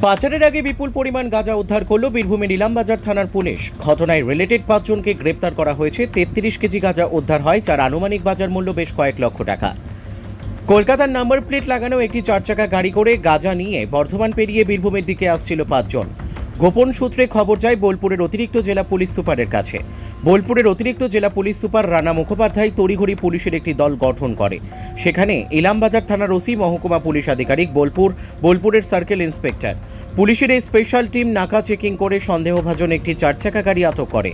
পাচারের আগে বিপুল পরিমাণ গাঁজা উদ্ধার করল বীরভূমের ইলামবাজার থানার পুলিশ। ঘটনায় রিলেটেড 5 জনকে গ্রেপ্তার করা হয়েছে। 33 কেজি গাঁজা উদ্ধার হয়, যার আনুমানিক বাজার মূল্য বেশ কয়েক লক্ষ টাকা। কলকাতার নাম্বার প্লেট লাগানো একটি 4 চাকা গাড়ি করে গাঁজা নিয়ে বর্ধমান পেরিয়ে বীরভূমের দিকে আসছিল 5 জন। গোপন সূত্রে খবর যায় বোলপুরের অতিরিক্ত জেলা পুলিশ সুপারের কাছে। বোলপুরের অতিরিক্ত জেলা পুলিশ সুপার রানা মুখোপাধ্যায় তড়িঘড়ি পুলিশের একটি দল গঠন করে। সেখানে ইলামবাজার থানার ওসি, মহকুমা পুলিশ আধিকারিক বোলপুরের সার্কেল ইন্সপেক্টর, পুলিশের এই স্পেশাল টিম নাকা চেকিং করে সন্দেহভাজন একটি 4 চাকা গাড়ি আটক করে।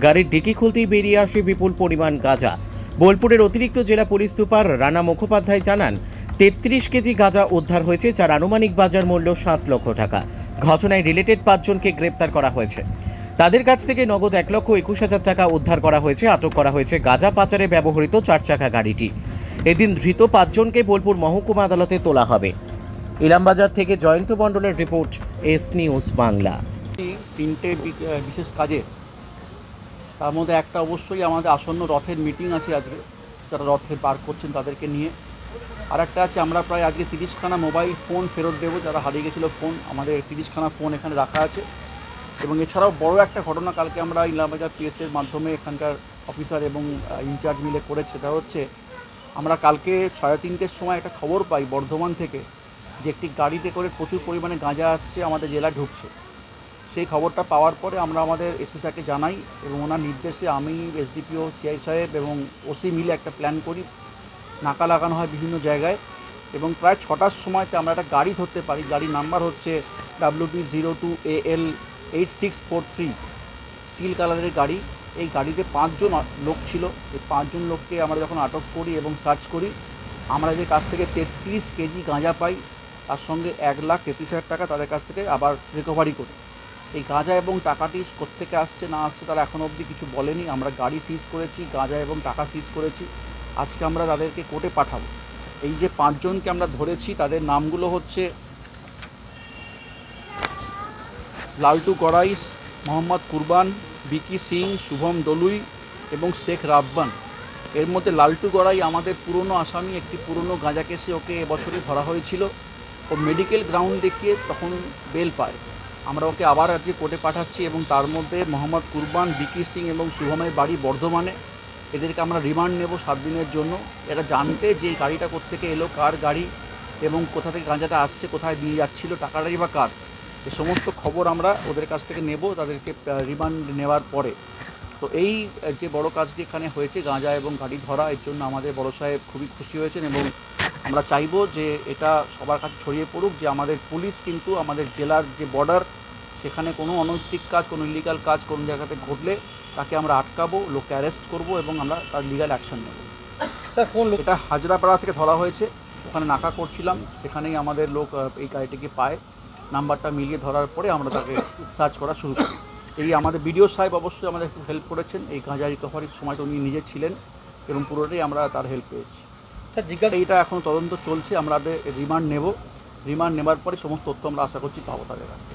গাড়ির ডিকি খুলতেই বেরিয়ে আসে বিপুল পরিমাণ গাঁজা। বোলপুরের অতিরিক্ত জেলা পুলিশ সুপার রানা মুখোপাধ্যায় জানান, 33 কেজি গাঁজা উদ্ধার হয়েছে, যার আনুমানিক বাজার মূল্য 7 লক্ষ টাকা। ঘটনায় রিলেটেড 5 জনকে গ্রেপ্তার করা হয়েছে। তাদের কাছ থেকে নগদ 1,21,000 টাকা উদ্ধার করা হয়েছে। আটক করা হয়েছে গাঁজা পাচারে ব্যবহৃত 4 চাকা গাড়িটি। এদিন ধৃত 5 জনকে বোলপুর মহকুমা আদালতে তোলা হবে। ইলামবাজার থেকে জয়ন্ত মণ্ডলের রিপোর্ট, এস নিউজ বাংলা। তিনটে বিশেষ কাজে, তার মধ্যে একটা অবশ্যই আমাদের আসন্ন রথের মিটিং আছে আজকে, যারা রথে পার করছেন তাদেরকে নিয়ে। আর একটা আছে, আমরা প্রায় আজকে 30খানা মোবাইল ফোন ফেরত দেবো, যারা হারিয়ে গেছিলো ফোন। আমাদের 30খানা ফোন এখানে রাখা আছে। এবং এছাড়াও বড় একটা ঘটনা কালকে আমরা ইলামবাজার পিএসের মাধ্যমে এখানকার অফিসার এবং ইনচার্জ মিলে করেছে। সেটা হচ্ছে, আমরা কালকে 3:30টার সময় একটা খবর পাই বর্ধমান থেকে যে একটি গাড়িতে করে প্রচুর পরিমাণে গাঁজা আসছে, আমাদের জেলায় ঢুকছে। সেই খবরটা পাওয়ার পরে আমরা আমাদের এসপি স্যারকে জানাই এবং ওনার নির্দেশে আমি, এসডিপিও, সিআই সাহেব এবং ওসি মিলে একটা প্ল্যান করি। নাকা লাগানো হয় বিভিন্ন জায়গায় এবং প্রায় 6টার সময়তে আমরা একটা গাড়ি ধরতে পারি। গাড়ির নাম্বার হচ্ছে WB02AL8643, স্টিল কালারের গাড়ি। এই গাড়িতে 5 জন লোক ছিল। এই 5 জন লোককে আমরা যখন আটক করি এবং সার্চ করি, আমরা যে কাছ থেকে 33 কেজি গাঁজা পাই, তার সঙ্গে 1,33,000 টাকা তাদের কাছ থেকে আবার রিকভারি করি। এই গাঁজা এবং টাকাটি কোত্থেকে আসছে না আসছে তারা এখনও অবধি কিছু বলেনি। আমরা গাড়ি সিজ করেছি, গাঁজা এবং টাকা সিজ করেছি। আজকে আমরা তাদেরকে কোর্টে পাঠাবো। এই যে 5 জনকে আমরা ধরেছি, তাদের নামগুলো হচ্ছে লালটু গড়াই, মোহাম্মদ কুরবান, বিকি সিং, শুভম ডলুই এবং শেখ রাব্বান। এর মধ্যে লালটু গড়াই আমাদের পুরনো আসামি। একটি পুরনো গাঁজা কেসে ওকে এবছরই ধরা হয়েছিল। ও মেডিকেল গ্রাউন্ড দেখিয়ে তখন বেল পায়। আমরা ওকে আবার আজকে কোর্টে পাঠাচ্ছি। এবং তার মধ্যে মোহাম্মদ কুরবান, বিকি সিং এবং শুভমের বাড়ি বর্ধমানে। এদেরকে আমরা রিমান্ড নেব 7 দিনের জন্য। এটা জানতে যে এই গাড়িটা কোত্থেকে এলো, কার গাড়ি এবং কোথা থেকে গাঁজাটা আসছে, কোথায় নিয়ে যাচ্ছিল, টাকাটাই বা কার, এ সমস্ত খবর আমরা ওদের কাছ থেকে নেব তাদেরকে রিমান্ড নেওয়ার পরে। তো এই যে বড় কাজটি এখানে হয়েছে, গাঁজা এবং গাড়ি ধরা, এর জন্য আমাদের বড় সাহেব খুবই খুশি হয়েছেন। এবং আমরা চাইবো যে এটা সবার কাছে ছড়িয়ে পড়ুক যে আমাদের পুলিশ কিন্তু আমাদের জেলার যে বর্ডার, সেখানে কোনো অনৈতিক কাজ, কোনো ইলিগাল কাজ কোনো জায়গাতে ঘটলে তাকে আমরা আটকাবো, লোককে অ্যারেস্ট করব এবং আমরা তার লিগাল অ্যাকশন নেব। স্যার, কোন লোক? এটা হাজরাপাড়া থেকে ধরা হয়েছে। ওখানে নাকা করছিলাম, সেখানেই আমাদের লোক এই গাড়িটিকে পায়। নাম্বারটা মিলিয়ে ধরার পরে আমরা তাকে সার্চ করা শুরু করি। এই আমাদের বিডিও সাহেব অবশ্যই আমাদের একটু হেল্প করেছেন। এই গাঁজা রিকভারির সময়টা উনি নিজে ছিলেন এবং পুরোটাই আমরা তার হেল্প পেয়েছি। স্যার, জিজ্ঞাসা, এইটা এখন তদন্ত চলছে। আমরা রিমান্ড নেব। রিমান্ড নেবার পরে সমস্ত তথ্য আমরা আশা করছি পাবো তাদের কাছে।